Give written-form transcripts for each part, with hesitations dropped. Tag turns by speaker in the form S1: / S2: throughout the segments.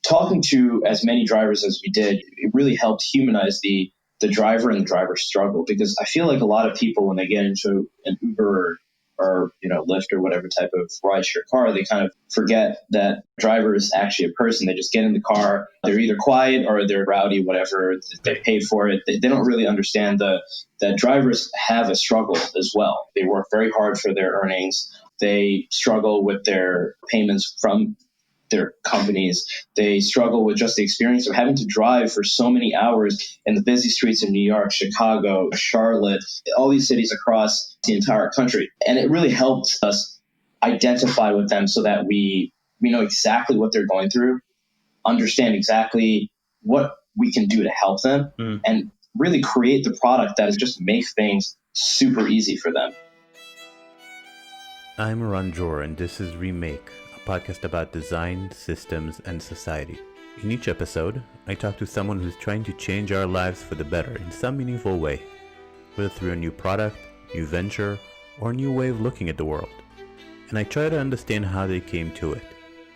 S1: talking to as many drivers as we did, it really helped humanize the driver and the driver struggle, because I feel like a lot of people, when they get into an Uber or Lyft or whatever type of rideshare car, they kind of forget that driver is actually a person. They just get in the car, they're either quiet or they're rowdy, whatever, they pay for it. They don't really understand that drivers have a struggle as well. They work very hard for their earnings. They struggle with their payments from their companies. They struggle with just the experience of having to drive for so many hours in the busy streets of New York, Chicago, Charlotte, all these cities across the entire country. And it really helped us identify with them so that we know exactly what they're going through, understand exactly what we can do to help them, and really create the product that is just make things super easy for them.
S2: I'm Ranjor, and this is Remake, a podcast about design, systems, and society. In each episode, I talk to someone who's trying to change our lives for the better in some meaningful way, whether through a new product, new venture, or a new way of looking at the world. And I try to understand how they came to it,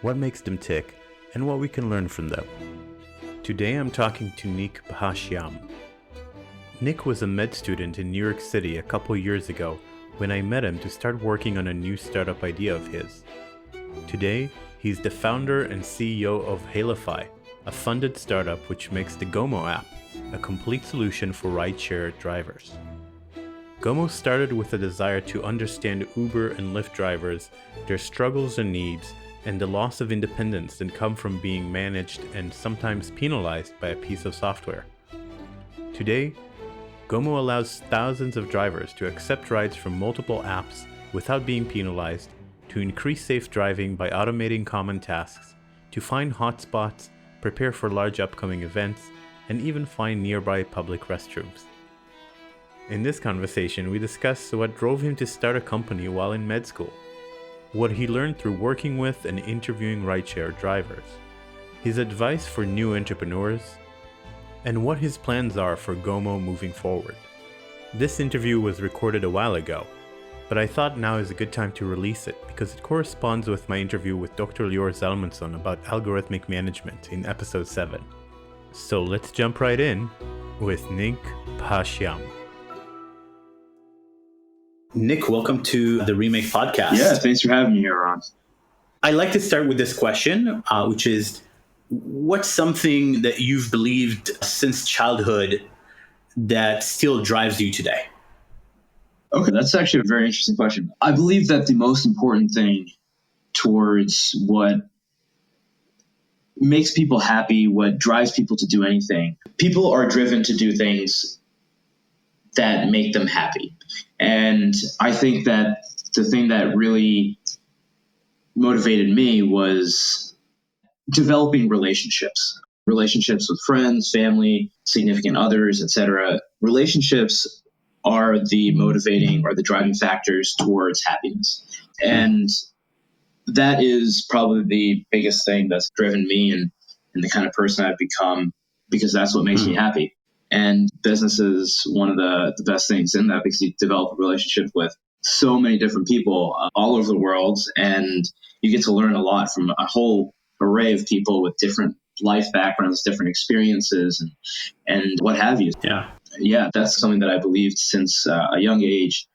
S2: what makes them tick, and what we can learn from them. Today I'm talking to Nick Bhashyam. Nick was a med student in New York City a couple years ago when I met him to start working on a new startup idea of his. Today, he's the founder and CEO of Hailify, a funded startup which makes the Gomo app, a complete solution for rideshare drivers. Gomo started with a desire to understand Uber and Lyft drivers, their struggles and needs, and the loss of independence that come from being managed and sometimes penalized by a piece of software. Today, Gomo allows thousands of drivers to accept rides from multiple apps without being penalized, to increase safe driving by automating common tasks, to find hotspots, prepare for large upcoming events, and even find nearby public restrooms. In this conversation, we discuss what drove him to start a company while in med school, what he learned through working with and interviewing rideshare drivers, his advice for new entrepreneurs, and what his plans are for Gomo moving forward. This interview was recorded a while ago, but I thought now is a good time to release it because it corresponds with my interview with Dr. Lior Zalmanson about algorithmic management in episode 7. So let's jump right in with Nick Bhashyam. Nick, welcome to the Remake podcast.
S1: Yeah, thanks for having me here, Ron.
S2: I like to start with this question, which is, what's something that you've believed since childhood that still drives you today?
S1: Okay, that's actually a very interesting question. I believe that the most important thing towards what makes people happy, what drives people to do anything, people are driven to do things that make them happy. And I think that the thing that really motivated me was developing relationships with friends, family, significant others, etc. Relationships are the motivating or the driving factors towards happiness. And that is probably the biggest thing that's driven me and the kind of person I've become, because that's what makes me happy. And business is one of the best things in that, because you develop a relationship with so many different people all over the world, and you get to learn a lot from a whole array of people with different life backgrounds, different experiences, and what have you. Yeah, that's something that I believed since a young age.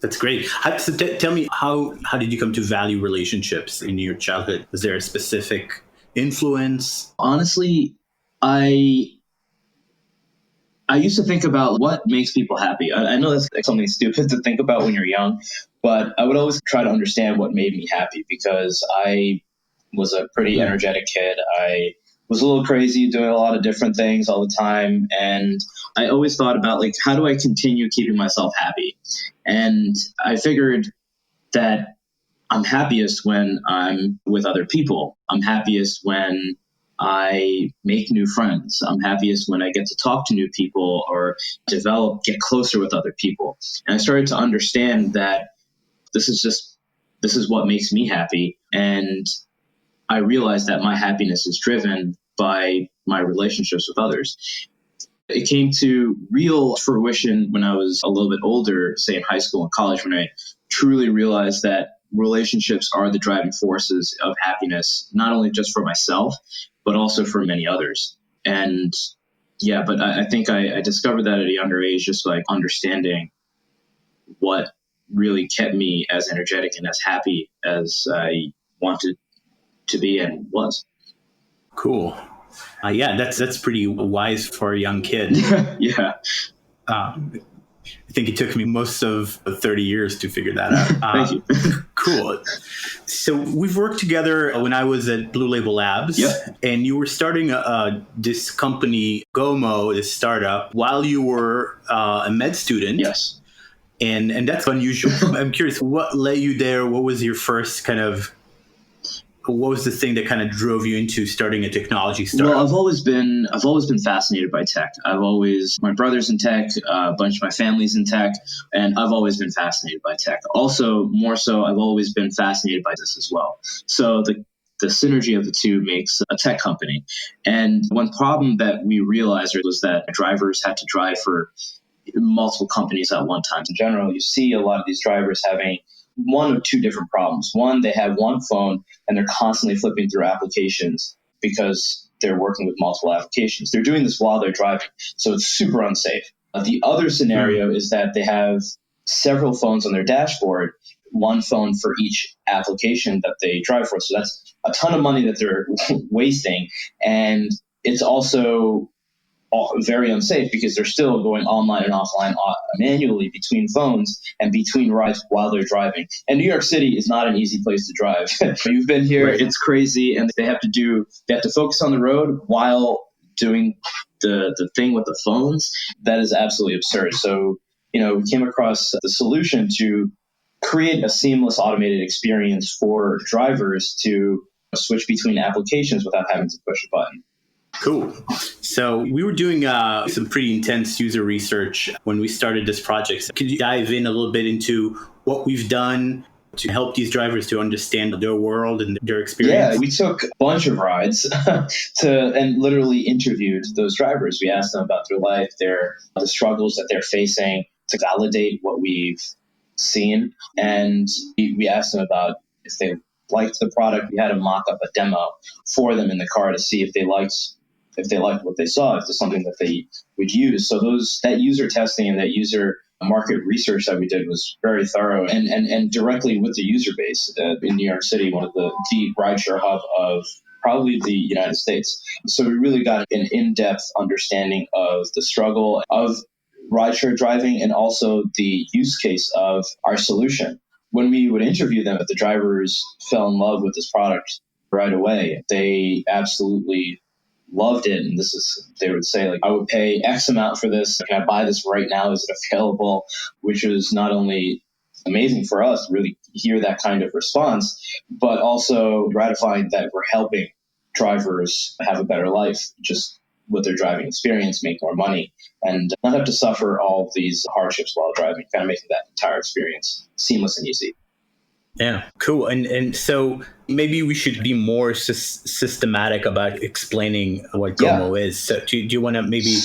S2: That's great. So tell me, how did you come to value relationships in your childhood? Was there a specific influence?
S1: Honestly, I used to think about what makes people happy. I know that's something stupid to think about when you're young, but I would always try to understand what made me happy, because I was a pretty energetic kid. I was a little crazy, doing a lot of different things all the time. And I always thought about, how do I continue keeping myself happy? And I figured that I'm happiest when I'm with other people. I'm happiest when I make new friends. I'm happiest when I get to talk to new people or get closer with other people. And I started to understand that this is what makes me happy. And I realized that my happiness is driven by my relationships with others. It came to real fruition when I was a little bit older, say in high school and college, when I truly realized that relationships are the driving forces of happiness, not only just for myself, but also for many others. And yeah, but I think I discovered that at a younger age, just like understanding what really kept me as energetic and as happy as I wanted to be and was.
S3: Cool. Yeah, that's pretty wise for a young kid.
S1: Yeah.
S3: I think it took me most of 30 years to figure that out.
S1: Thank you.
S3: Cool. So we've worked together when I was at Blue Label Labs,
S1: Yep.
S3: and you were starting this company, Gomo, this startup, while you were a med student.
S1: Yes.
S3: And that's unusual. I'm curious, what led you there? What was your first what was the thing that kind of drove you into starting a technology startup?
S1: Well, I've always been fascinated by tech. My brother's in tech, a bunch of my family's in tech, and I've always been fascinated by tech. Also, more so, I've always been fascinated by this as well. So the synergy of the two makes a tech company. And one problem that we realized was that drivers had to drive for multiple companies at one time. In general, you see a lot of these drivers having one of two different problems. One, they have one phone and they're constantly flipping through applications because they're working with multiple applications. They're doing this while they're driving, so it's super unsafe. The other scenario is that they have several phones on their dashboard, one phone for each application that they drive for. So that's a ton of money that they're wasting. And it's also very unsafe because they're still going online and offline manually between phones and between rides while they're driving. And New York City is not an easy place to drive. You've been here, right. It's crazy, and they have to focus on the road while doing the thing with the phones. That is absolutely absurd. So, we came across the solution to create a seamless automated experience for drivers to switch between applications without having to push a button.
S3: Cool. So we were doing some pretty intense user research when we started this project. Could you dive in a little bit into what we've done to help these drivers to understand their world and their experience?
S1: Yeah, we took a bunch of rides and literally interviewed those drivers. We asked them about their life, the struggles that they're facing to validate what we've seen. And we asked them about if they liked the product. We had to mock up a demo for them in the car to see if they liked what they saw, if it's something that they would use. So that user testing and that user market research that we did was very thorough and directly with the user base in New York City, one of the rideshare hub of probably the United States. So we really got an in-depth understanding of the struggle of rideshare driving and also the use case of our solution. When we would interview them, if the drivers fell in love with this product right away, they absolutely loved it. And they would say, like, I would pay X amount for this. Can I buy this right now? Is it available? Which is not only amazing for us to really hear that kind of response, but also gratifying that we're helping drivers have a better life just with their driving experience, make more money, and not have to suffer all of these hardships while driving, kind of making that entire experience seamless and easy.
S3: Yeah, cool. And so maybe we should be more systematic about explaining what Gomo is. So do you want to maybe,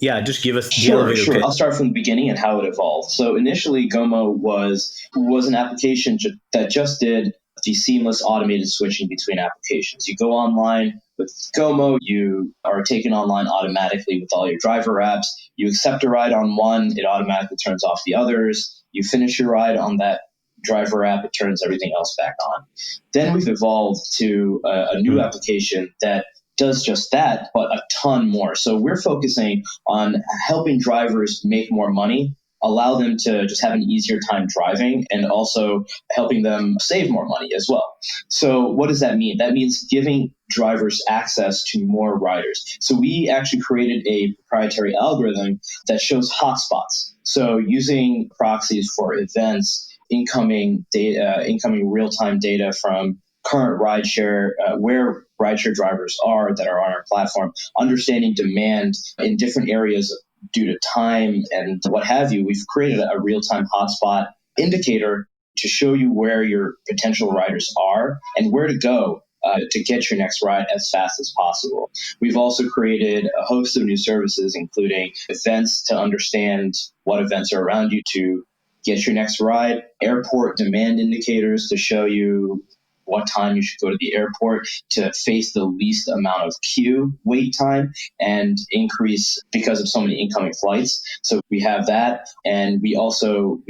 S3: just give us the elevator
S1: Sure.
S3: pitch?
S1: I'll start from the beginning and how it evolved. So initially, Gomo was an application that just did the seamless automated switching between applications. You go online with Gomo, you are taken online automatically with all your driver apps. You accept a ride on one, it automatically turns off the others. You finish your ride on that driver app, it turns everything else back on. Then we've evolved to a new application that does just that, but a ton more. So we're focusing on helping drivers make more money, allow them to just have an easier time driving, and also helping them save more money as well. So what does that mean? That means giving drivers access to more riders. So we actually created a proprietary algorithm that shows hotspots. So using proxies for events, incoming real-time data from current rideshare, where rideshare drivers are that are on our platform, understanding demand in different areas due to time and what have you. We've created a real-time hotspot indicator to show you where your potential riders are and where to go to get your next ride as fast as possible. We've also created a host of new services, including events to understand what events are around you to get your next ride, airport demand indicators to show you what time you should go to the airport to face the least amount of queue wait time and increase because of so many incoming flights. So we have that. And we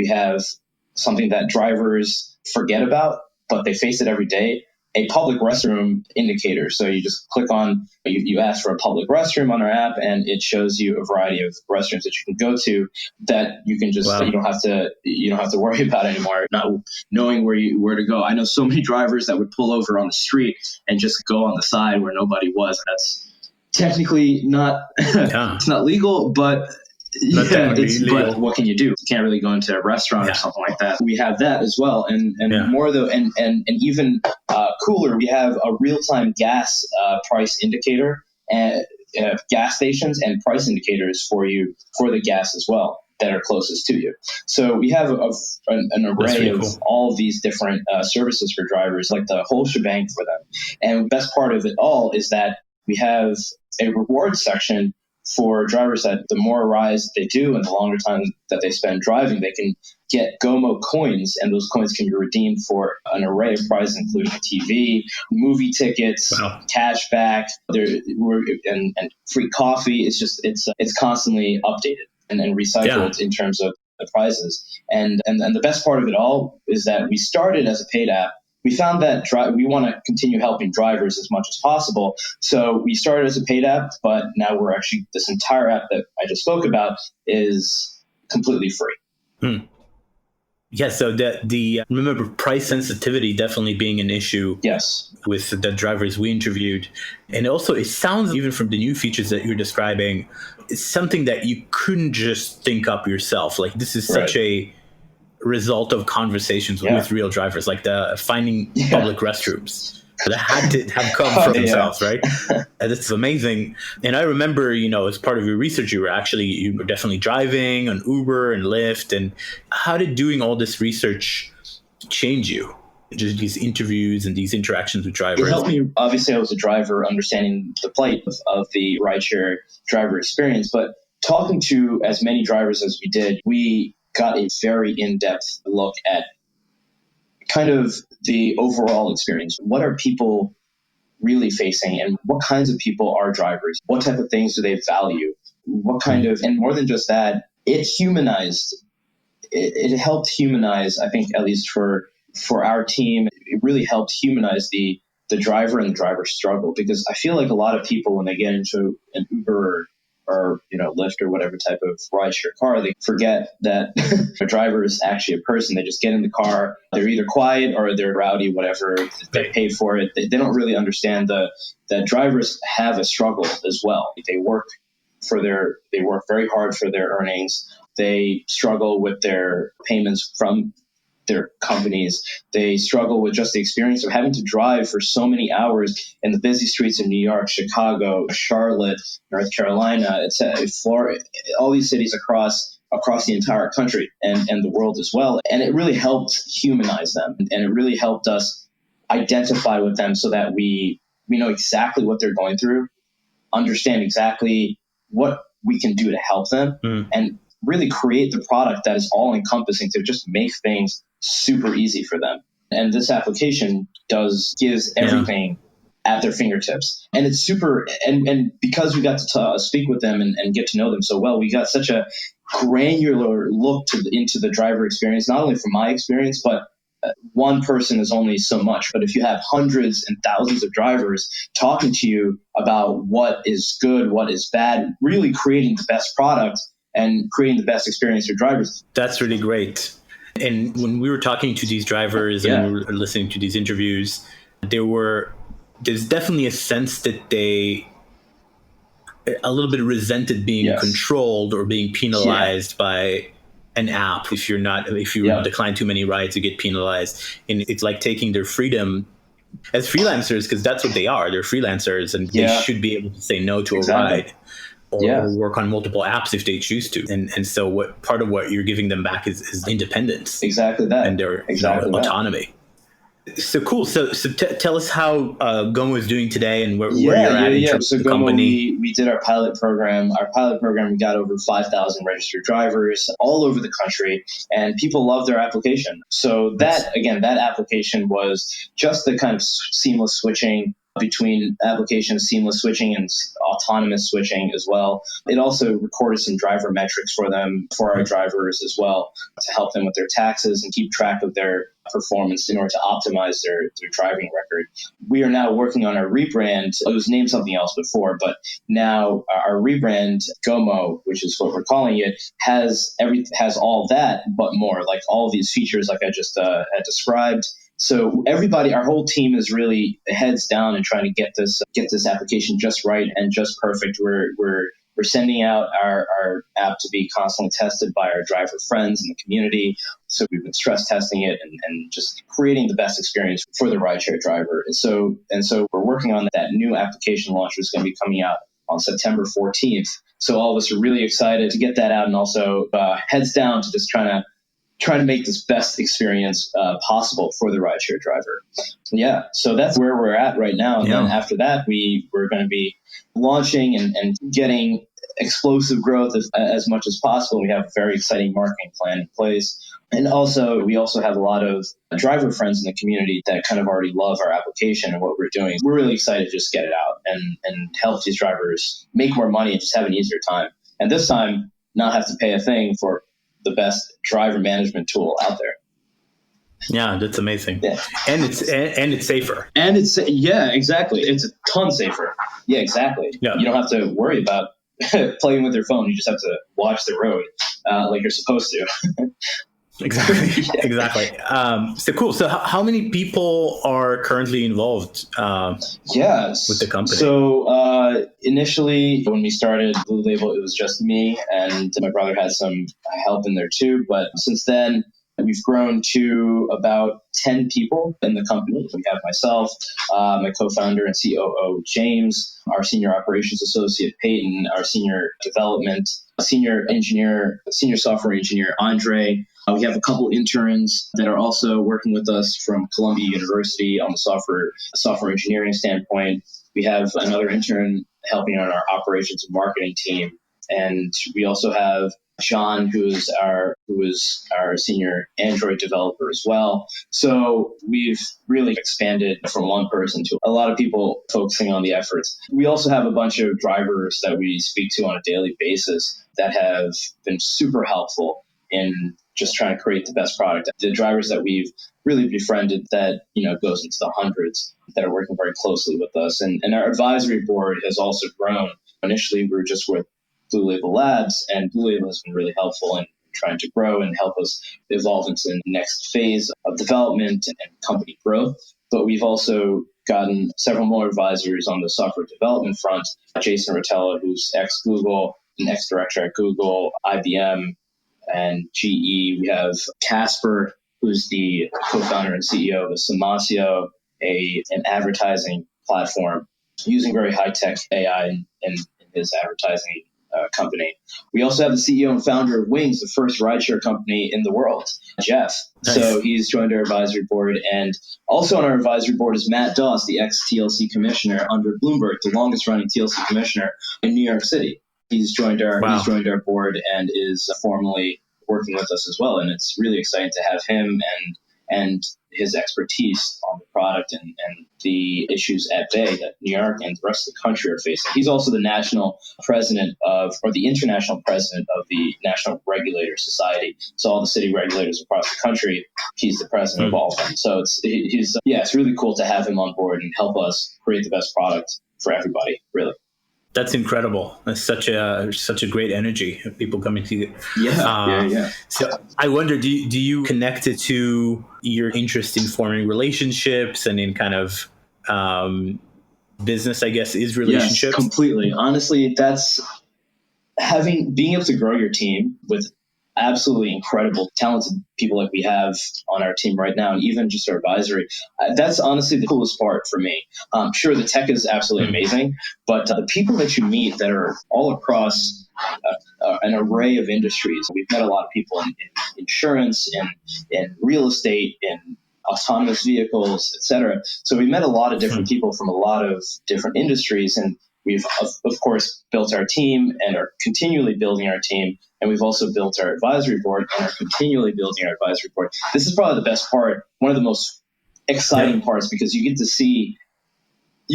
S1: have something that drivers forget about, but they face it every day, a public restroom indicator. So you just click on, you ask for a public restroom on our app, and it shows you a variety of restrooms that you can go to that you can just, you don't have to worry about anymore, not knowing where to go. I know so many drivers that would pull over on the street and just go on the side where nobody was. That's technically not, it's not legal, but but what can you do? You can't really go into a restaurant or something like that. We have that as well. And more though, and even cooler, we have a real-time gas price indicator and gas stations and price indicators for you for the gas as well that are closest to you. So we have an array of all of these different services for drivers, like the whole shebang for them. And the best part of it all is that we have a reward section for drivers that the more rides they do and the longer time that they spend driving, they can get Gomo coins, and those coins can be redeemed for an array of prizes, including TV, movie tickets, cash back, and free coffee. It's constantly updated and recycled in terms of the prizes. And the best part of it all is that we started as a paid app. We found that we want to continue helping drivers as much as possible. So we started as a paid app, but now this entire app that I just spoke about is completely free.
S3: Yeah, so the remember price sensitivity definitely being an issue.
S1: Yes,
S3: with the drivers we interviewed, and also it sounds even from the new features that you're describing, it's something that you couldn't just think up yourself. Like this is such a result of conversations with real drivers, like the finding public restrooms that had to have come from themselves, right? And it's amazing. And I remember, as part of your research, you were definitely driving on Uber and Lyft. And how did doing all this research change you? Just these interviews and these interactions with drivers.
S1: It helped me. Obviously, I was a driver, understanding the plight of the rideshare driver experience. But talking to as many drivers as we did, we got a very in-depth look at kind of the overall experience. What are people really facing, and what kinds of people are drivers? What type of things do they value? What kind of, and more than just that, it helped humanize, I think, at least for our team, it really helped humanize the driver and the driver struggle, because I feel like a lot of people, when they get into an Uber or Lyft or whatever type of rideshare car, they forget that a driver is actually a person. They just get in the car, they're either quiet or they're rowdy, whatever, they paid for it. They don't really understand that drivers have a struggle as well. They work very hard for their earnings. They struggle with their payments from their companies. They struggle with just the experience of having to drive for so many hours in the busy streets of New York, Chicago, Charlotte, North Carolina, Florida, all these cities across the entire country and the world as well. And it really helped humanize them, and it really helped us identify with them so that we know exactly what they're going through, understand exactly what we can do to help them, and really create the product that is all encompassing to just make things super easy for them. And this application gives everything at their fingertips. And it's super, and because we got to speak with them and get to know them so well, we got such a granular look into the driver experience, not only from my experience, but one person is only so much. But if you have hundreds and thousands of drivers talking to you about what is good, what is bad, really creating the best product and creating the best experience for drivers.
S3: That's really great. And when we were talking to these drivers and we were listening to these interviews, there's definitely a sense that they a little bit resented being controlled or being penalized by an app. If you decline too many rides, you get penalized. And it's like taking their freedom as freelancers, because that's what they are. They're freelancers, and they should be able to say no to a ride. Or work on multiple apps if they choose to. And so part of what you're giving them back is independence.
S1: Exactly that.
S3: And their autonomy. So cool. So tell us how Gomo is doing today and where you're at in
S1: Yeah.
S3: terms
S1: So
S3: of the
S1: Gomo,
S3: company.
S1: we did our pilot program. Our pilot program, we got over 5,000 registered drivers all over the country, and people love their application. So that application was just the kind of seamless switching between applications, seamless switching and autonomous switching as well. It also recorded some driver metrics for them, for our drivers as well, to help them with their taxes and keep track of their performance in order to optimize their driving record. We are now working on our rebrand. It was named something else before, but now our rebrand, Gomo, which is what we're calling it, has all that, but more, like all of these features like I just had described. So everybody, our whole team is really heads down and trying to get this application just right and just perfect. We're sending out our app to be constantly tested by our driver friends in the community. So we've been stress testing it and just creating the best experience for the rideshare driver. And so we're working on that new application launch, which is going to be coming out on September 14th. So all of us are really excited to get that out, and also heads down to just trying to make this best experience possible for the rideshare driver. Yeah, so that's where we're at right now. And then after that, we're going to be launching and getting explosive growth as much as possible. We have a very exciting marketing plan in place. And also, we also have a lot of driver friends in the community that kind of already love our application and what we're doing. We're really excited to just get it out and help these drivers make more money and just have an easier time. And this time, not have to pay a thing for the best driver management tool out there.
S3: Yeah, that's amazing.
S1: Yeah.
S3: And it's safer.
S1: And exactly. It's a ton safer. Yeah, exactly.
S3: Yeah.
S1: You don't have to worry about playing with your phone. You just have to watch the road like you're supposed to.
S3: Exactly. Exactly. So cool. So how many people are currently involved with the company?
S1: So initially, when we started Blue Label, it was just me, and my brother had some help in there too. But since then, we've grown to about 10 people in the company. We have myself, my co-founder and COO, James, our senior operations associate, Peyton, our senior development, senior software engineer, Andre. We have a couple interns that are also working with us from Columbia University on the software engineering standpoint. We have another intern helping on our operations and marketing team. And we also have John, who is our senior Android developer as well. So we've really expanded from one person to a lot of people focusing on the efforts. We also have a bunch of drivers that we speak to on a daily basis that have been super helpful in just trying to create the best product. The drivers that we've really befriended that, goes into the hundreds that are working very closely with us. And our advisory board has also grown. Initially, we were just with Blue Label Labs, and Blue Label has been really helpful in trying to grow and help us evolve into the next phase of development and company growth. But we've also gotten several more advisors on the software development front. Jason Rotella, who's ex-Google, an ex-director at Google, IBM, and GE. We have Casper, who's the co-founder and CEO of Samasio, an advertising platform using very high-tech AI in his advertising company. We also have the CEO and founder of Wings, the first rideshare company in the world, Jeff. Nice. So he's joined our advisory board. And also on our advisory board is Matt Doss, the ex-TLC commissioner under Bloomberg, the longest-running TLC commissioner in New York City. He's joined our board and is formally working with us as well. And it's really exciting to have him and his expertise on the product and the issues at bay that New York and the rest of the country are facing. He's also the national president the international president of the National Regulator Society. So all the city regulators across the country, he's the president of all of them. So it's really cool to have him on board and help us create the best product for everybody, really.
S3: That's incredible. That's such a great energy of people coming to you.
S1: Yeah.
S3: So I wonder, do you connect it to your interest in forming relationships and in kind of business, I guess, is relationships?
S1: Yes, completely. Honestly, that's being able to grow your team with absolutely incredible, talented people like we have on our team right now, and even just our advisory. That's honestly the coolest part for me. Sure, the tech is absolutely amazing, but the people that you meet that are all across an array of industries. We've met a lot of people in insurance, in real estate, in autonomous vehicles, etc. So we met a lot of different people from a lot of different industries, and we've of course built our team and are continually building our team. And we've also built our advisory board and are continually building our advisory board. This is probably the best part, one of the most exciting parts, because you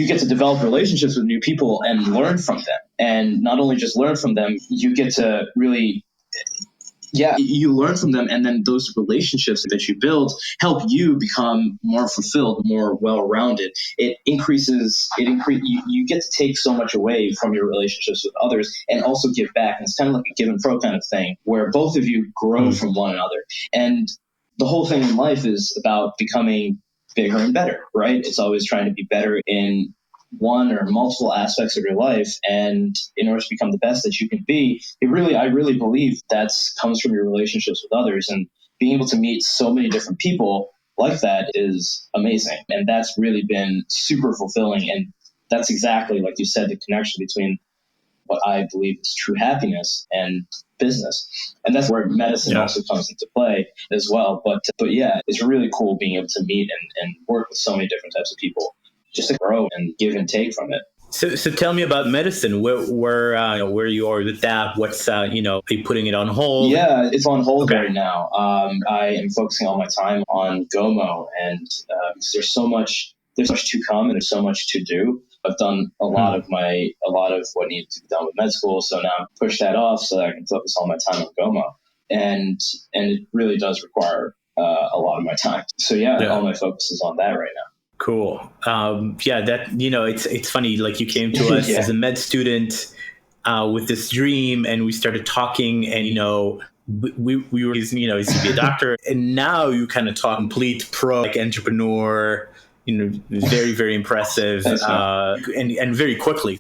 S1: get to develop relationships with new people and learn from them. And not only just learn from them, you get to really, you learn from them. And then those relationships that you build help you become more fulfilled, more well-rounded. You get to take so much away from your relationships with others and also give back. And it's kind of like a give and throw kind of thing where both of you grow from one another. And the whole thing in life is about becoming bigger and better, right? It's always trying to be better in one or multiple aspects of your life. And in order to become the best that you can be, I really believe that comes from your relationships with others. And being able to meet so many different people like that is amazing. And that's really been super fulfilling. And that's exactly, like you said, the connection between what I believe is true happiness and business. And that's where medicine also comes into play as well. But yeah, it's really cool being able to meet and work with so many different types of people just to grow and give and take from it.
S3: So tell me about medicine. Where you are with that? What's are you putting it on hold?
S1: Yeah, it's on hold right now. I am focusing all my time on Gomo, and because there's so much to come, and there's so much to do. I've done a lot of what needed to be done with med school, so now I'm pushed that off so that I can focus all my time on Gomo, and it really does require a lot of my time. So all my focus is on that right now.
S3: Cool. It's funny. Like you came to us as a med student with this dream, and we started talking, and we were used to be a doctor, and now you kind of talk complete pro entrepreneur. Very, very impressive, and very quickly.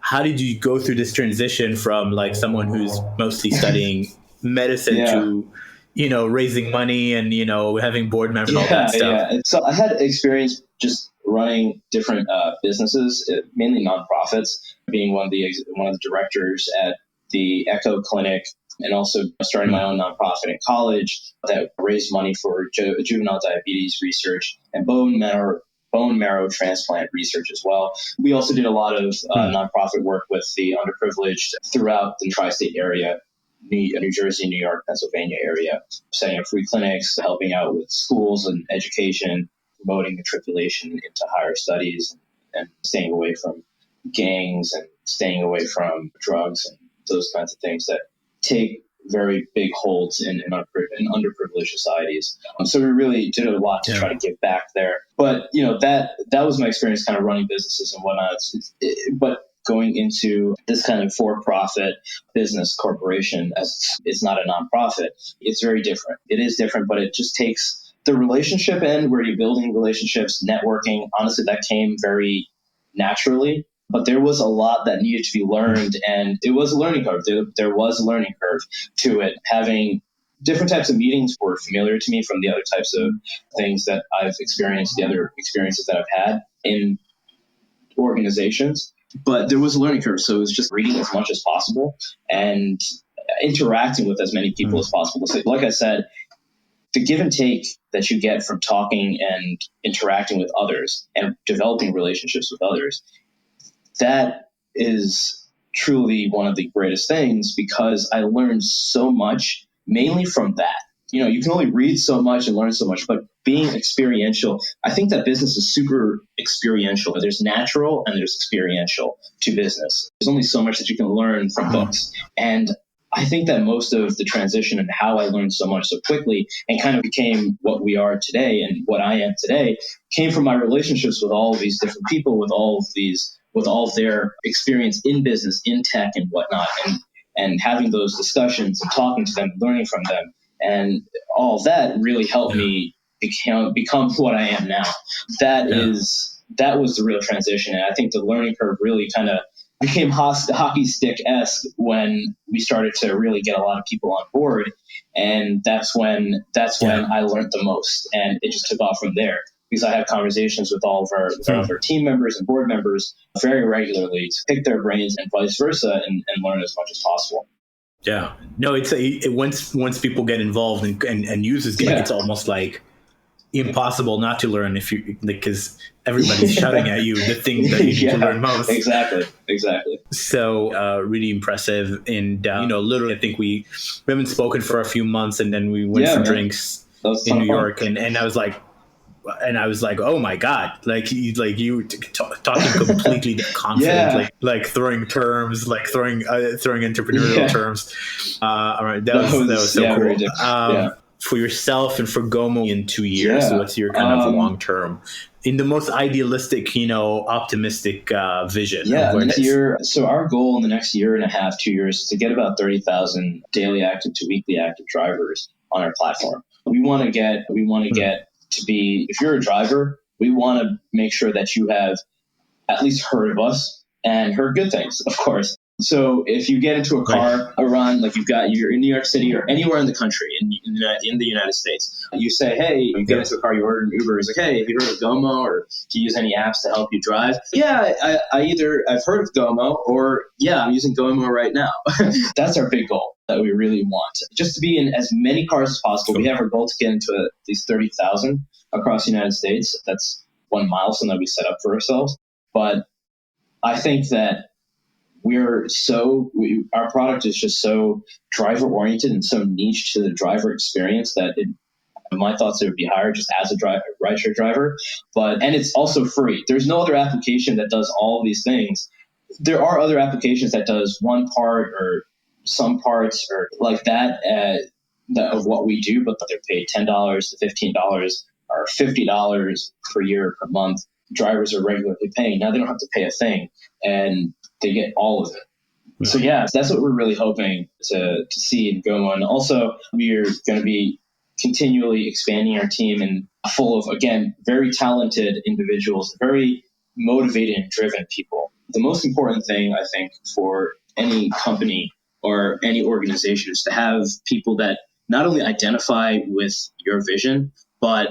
S3: How did you go through this transition from like someone who's mostly studying medicine to raising money and having board members and all that stuff?
S1: Yeah. So I had experience just running different businesses, mainly nonprofits, being one of the directors at the Echo Clinic, and also starting my own nonprofit in college that raised money for juvenile diabetes research and bone marrow transplant research as well. We also did a lot of nonprofit work with the underprivileged throughout the tri-state area, New Jersey, New York, Pennsylvania area, setting up free clinics, helping out with schools and education, promoting matriculation into higher studies, and staying away from gangs and staying away from drugs and those kinds of things that take very big holds in underprivileged societies. So we really did a lot to try to give back there. But, that was my experience kind of running businesses and whatnot. But going into this kind of for-profit business corporation, as it's not a nonprofit, it's very different. It is different, but it just takes the relationship end where you're building relationships, networking. Honestly, that came very naturally. But there was a lot that needed to be learned, and it was a learning curve. There was a learning curve to it. Having different types of meetings were familiar to me from the other types of things that I've experienced, the other experiences that I've had in organizations. But there was a learning curve, so it was just reading as much as possible and interacting with as many people as possible. So, like I said, the give and take that you get from talking and interacting with others and developing relationships with others, that is truly one of the greatest things, because I learned so much mainly from that. You can only read so much and learn so much, but being experiential, I think that business is super experiential. There's natural and there's experiential to business. There's only so much that you can learn from books. And I think that most of the transition and how I learned so much so quickly and kind of became what we are today and what I am today came from my relationships with all of these different people, with all of their experience in business, in tech and whatnot, and having those discussions and talking to them, learning from them. And all of that really helped me become what I am now. That was the real transition. And I think the learning curve really kind of became hockey stick-esque when we started to really get a lot of people on board. And that's when I learned the most. And it just took off from there, because I have conversations with all of our team members and board members very regularly to pick their brains and vice versa and learn as much as possible.
S3: Yeah. No, once people get involved and use this, it's almost like impossible not to learn if you, because everybody's shouting at you the thing that you need to learn most.
S1: Exactly.
S3: So really impressive. And, literally, I think we haven't spoken for a few months, and then we went for drinks in New York. And I was like, oh my God, you talking completely confident, like throwing terms, like throwing entrepreneurial terms. All right. That was so cool. For yourself and for Gomo in 2 years, what's your kind of long-term, in the most idealistic, optimistic vision?
S1: Next year. So our goal in the next year and a half, 2 years, is to get about 30,000 daily active to weekly active drivers on our platform. We want to get to be, if you're a driver, we want to make sure that you have at least heard of us and heard good things, of course. So if you get into a car, a run, like you're in New York City or anywhere in the country, in the United States, you say, hey, you get into a car, you order an Uber, it's like, hey, have you heard of Gomo, or do you use any apps to help you drive? Yeah, I've heard of Gomo, or I'm using Gomo right now. That's our big goal that we really want, just to be in as many cars as possible. We have our goal to get into at least 30,000 across the United States. That's one milestone that we set up for ourselves. But I think that our product is just so driver oriented and so niche to the driver experience that my thoughts it would be higher just as a rideshare driver. And it's also free. There's no other application that does all of these things. There are other applications that does one part or some parts or like that of what we do, but they're paid $10 to $15 or $50 per year per month. Drivers are regularly paying. Now they don't have to pay a thing, and they get all of it. So that's what we're really hoping to see in Gomo. And also, we're going to be continually expanding our team and full of, again, very talented individuals, very motivated and driven people. The most important thing, I think, for any company or any organization is to have people that not only identify with your vision, but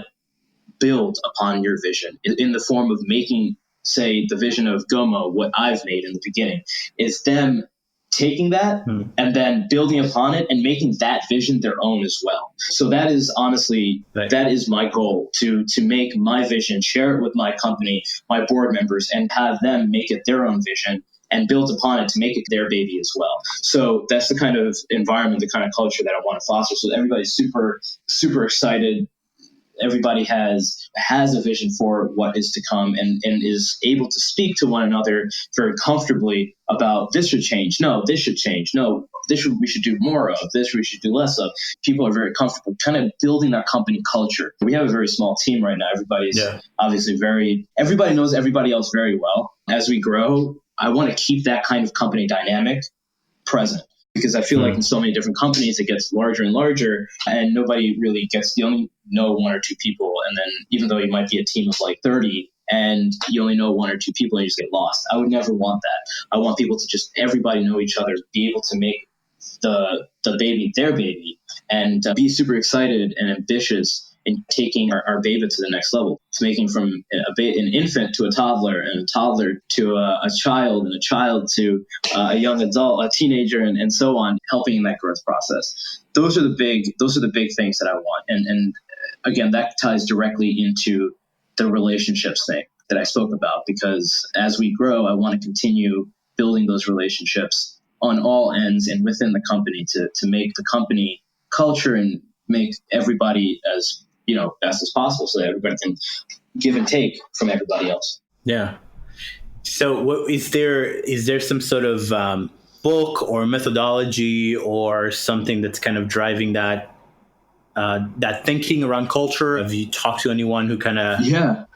S1: build upon your vision in the form of making, say, the vision of Gomo, what I've made in the beginning, is them taking that and then building upon it and making that vision their own as well. So that is honestly, that is my goal, to make my vision, share it with my company, my board members, and have them make it their own vision and build upon it to make it their baby as well. So that's the kind of environment, the kind of culture that I want to foster. So everybody's super, super excited. Everybody has a vision for what is to come and is able to speak to one another very comfortably about this should change. No, this should change. No, we should do more of. This we should do less of. People are very comfortable kind of building that company culture. We have a very small team right now. Everybody's obviously everybody knows everybody else very well. As we grow, I want to keep that kind of company dynamic present. Because I feel like in so many different companies, it gets larger and larger and nobody really you only know one or two people. And then even though you might be a team of like 30 and you only know one or two people and you just get lost. I would never want that. I want people to just, everybody know each other, be able to make the baby their baby and be super excited and ambitious in taking our baby to the next level. It's making from an infant to a toddler, and a toddler to a child, and a child to a young adult, a teenager, and so on, helping in that growth process. Those are the big things that I want. And again, that ties directly into the relationships thing that I spoke about, because as we grow, I want to continue building those relationships on all ends and within the company to make the company culture and make everybody as best as possible, so that everybody can give and take from everybody else.
S3: Yeah. So, what is there some sort of book or methodology or something that's kind of driving that thinking around culture? Have you talked to anyone who kind of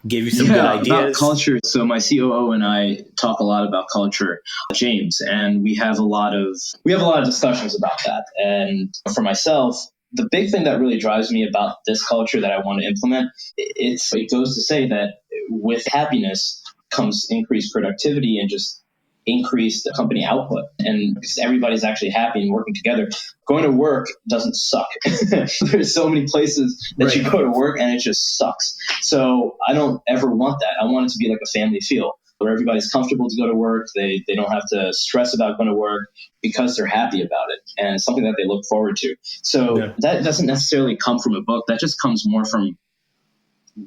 S3: gave you some good ideas
S1: about culture? So my COO and I talk a lot about culture, James, and we have a lot of discussions about that. And for myself, the big thing that really drives me about this culture that I want to implement, it goes to say that with happiness comes increased productivity and just increased company output. And because everybody's actually happy and working together, going to work doesn't suck. There's so many places that you go to work and it just sucks. So I don't ever want that. I want it to be like a family feel, where everybody's comfortable to go to work. They don't have to stress about going to work because they're happy about it. And it's something that they look forward to. So that doesn't necessarily come from a book. That just comes more from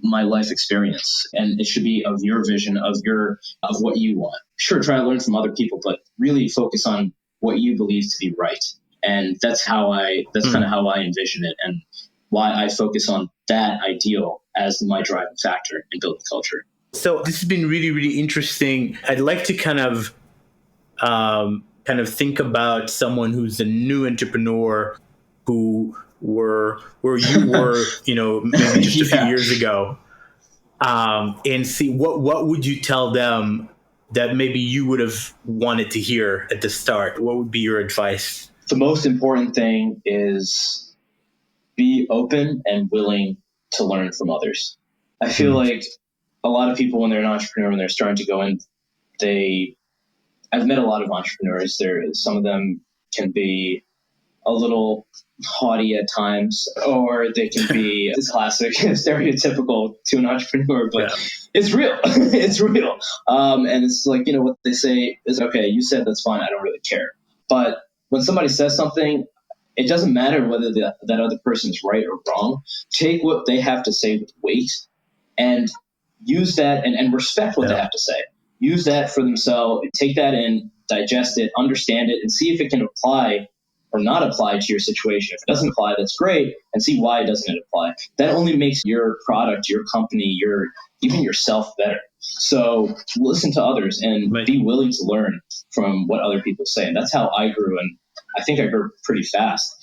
S1: my life experience, and it should be of your vision, of what you want. Sure, try to learn from other people, but really focus on what you believe to be right. And that's kind of how I envision it, and why I focus on that ideal as my driving factor in building culture.
S3: So this has been really, really interesting. I'd like to kind of think about someone who's a new entrepreneur who where you were, maybe just a few years ago, and see what would you tell them that maybe you would have wanted to hear at the start? What would be your advice?
S1: The most important thing is be open and willing to learn from others. I feel like a lot of people, when they're an entrepreneur, when they're starting to go in, I've met a lot of entrepreneurs. Some of them can be a little haughty at times, or they can be this classic, stereotypical to an entrepreneur, but it's real. It's real. And it's like, what they say is, okay, you said that's fine. I don't really care. But when somebody says something, it doesn't matter whether that other person is right or wrong. Take what they have to say with weight and use that and respect what they have to say. Use that for themselves. Take that in, digest it, understand it, and see if it can apply or not apply to your situation. If it doesn't apply, that's great, and see why doesn't it apply. That only makes your product, your company, even yourself better. So listen to others and be willing to learn from what other people say. And that's how I grew, and I think I grew pretty fast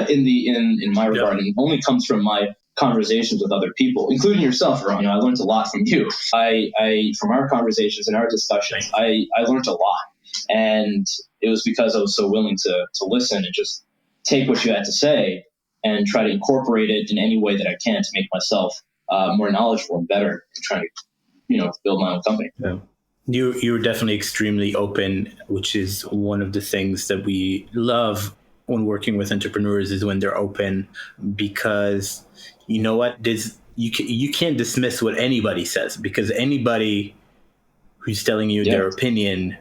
S1: in my regard, and it only comes from my conversations with other people, including yourself, Ron. I learned a lot from you. I from our conversations and our discussions, I learned a lot. And it was because I was so willing to listen and just take what you had to say and try to incorporate it in any way that I can to make myself more knowledgeable and better, and trying to, build my own company.
S3: Yeah. You were definitely extremely open, which is one of the things that we love when working with entrepreneurs, is when they're open, because you know what? You can't dismiss what anybody says, because anybody who's telling you their opinion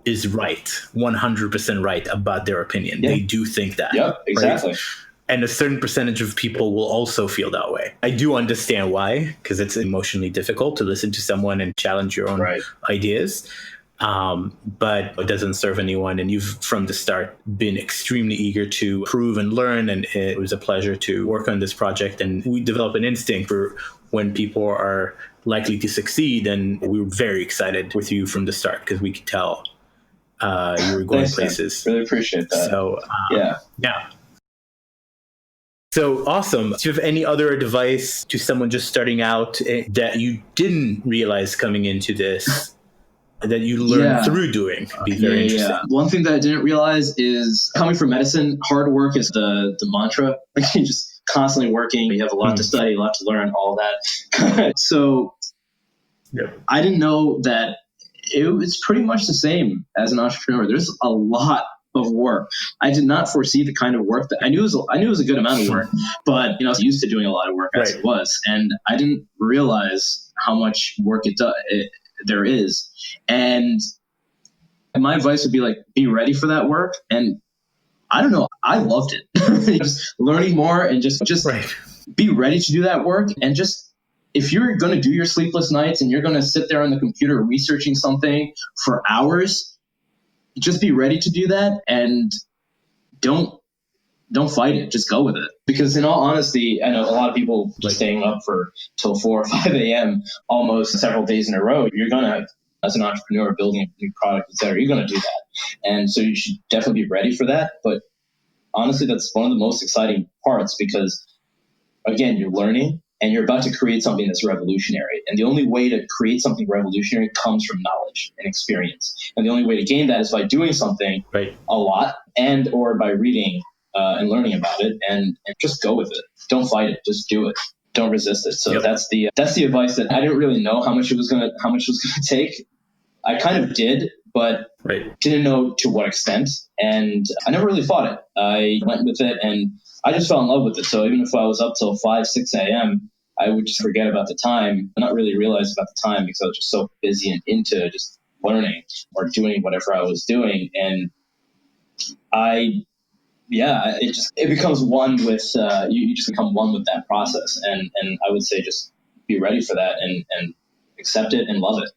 S3: is right, 100% right about their opinion. They do think that.
S1: Yep, exactly.
S3: Right? And a certain percentage of people will also feel that way. I do understand why, because it's emotionally difficult to listen to someone and challenge your own ideas. But it doesn't serve anyone. And you've, from the start, been extremely eager to prove and learn. And it was a pleasure to work on this project. And we develop an instinct for when people are likely to succeed. And we were very excited with you from the start, because we could tell you were going places.
S1: Really appreciate that.
S3: So, yeah. So awesome. Do you have any other advice to someone just starting out that you didn't realize coming into this, that you learned through doing? Be very interesting.
S1: One thing that I didn't realize is, coming from medicine, hard work is the mantra. Like, you're just constantly working. You have a lot to study, a lot to learn, all that. So I didn't know that it was pretty much the same as an entrepreneur. There's a lot of work. I did not foresee the kind of work that I knew it was a good amount of work, but I was used to doing a lot of work as it was, and I didn't realize how much work there is. And my advice would be, like, be ready for that work. And I don't know, I loved it. Just learning more and just be ready to do that work. And just, if you're going to do your sleepless nights and you're going to sit there on the computer researching something for hours, just be ready to do that, and don't fight it. Just go with it. Because in all honesty, I know a lot of people staying up till 4 or 5 a.m. almost several days in a row. You're going to, as an entrepreneur building a new product, etc., you're going to do that. And so you should definitely be ready for that. But honestly, that's one of the most exciting parts, because, again, you're learning and you're about to create something that's revolutionary. And the only way to create something revolutionary comes from knowledge and experience. And the only way to gain that is by doing something a lot, and or by reading and learning about it, and just go with it. Don't fight it. Just do it. Don't resist it. So that's the advice that I didn't really know how much it was gonna take. I kind of did, but didn't know to what extent. And I never really fought it. I went with it, and I just fell in love with it. So even if I was up till 5, 6 a.m., I would just forget about the time, not really realize about the time, because I was just so busy and into just learning or doing whatever I was doing. And it becomes one with, you just become one with that process. And I would say just be ready for that and accept it and love it.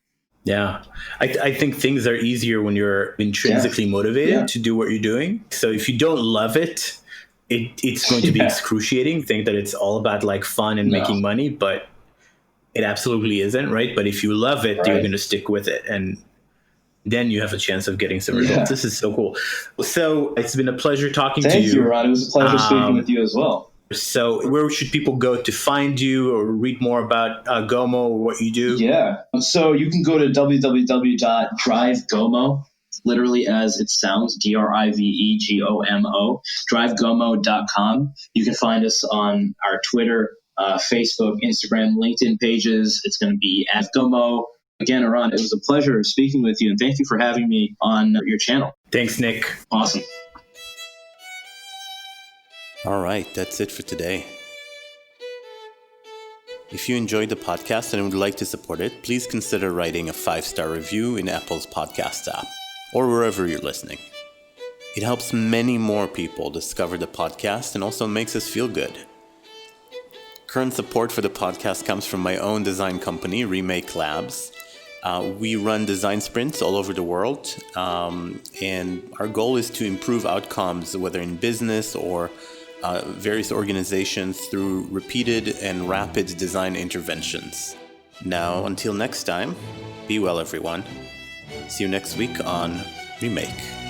S3: Yeah. I think things are easier when you're intrinsically motivated to do what you're doing. So if you don't love it, it's going to be excruciating. Think that it's all about like fun and making money, but it absolutely isn't, right? But if you love it, you're going to stick with it. And then you have a chance of getting some results. This is so cool. So it's been a pleasure talking to you.
S1: Thank you, Ron. It was a pleasure speaking with you as well.
S3: So where should people go to find you or read more about Gomo or what you do?
S1: Yeah. So you can go to www.drivegomo, literally as it sounds, DRIVEGOMO, drivegomo.com. You can find us on our Twitter, Facebook, Instagram, LinkedIn pages. It's going to be at Gomo. Again, Ron, it was a pleasure speaking with you, and thank you for having me on your channel.
S3: Thanks, Nick.
S1: Awesome.
S2: All right, that's it for today. If you enjoyed the podcast and would like to support it, please consider writing a 5-star review in Apple's podcast app or wherever you're listening. It helps many more people discover the podcast and also makes us feel good. Current support for the podcast comes from my own design company, Remake Labs. We run design sprints all over the world, and our goal is to improve outcomes, whether in business or various organizations, through repeated and rapid design interventions. Now, until next time, be well, everyone. See you next week on Remake.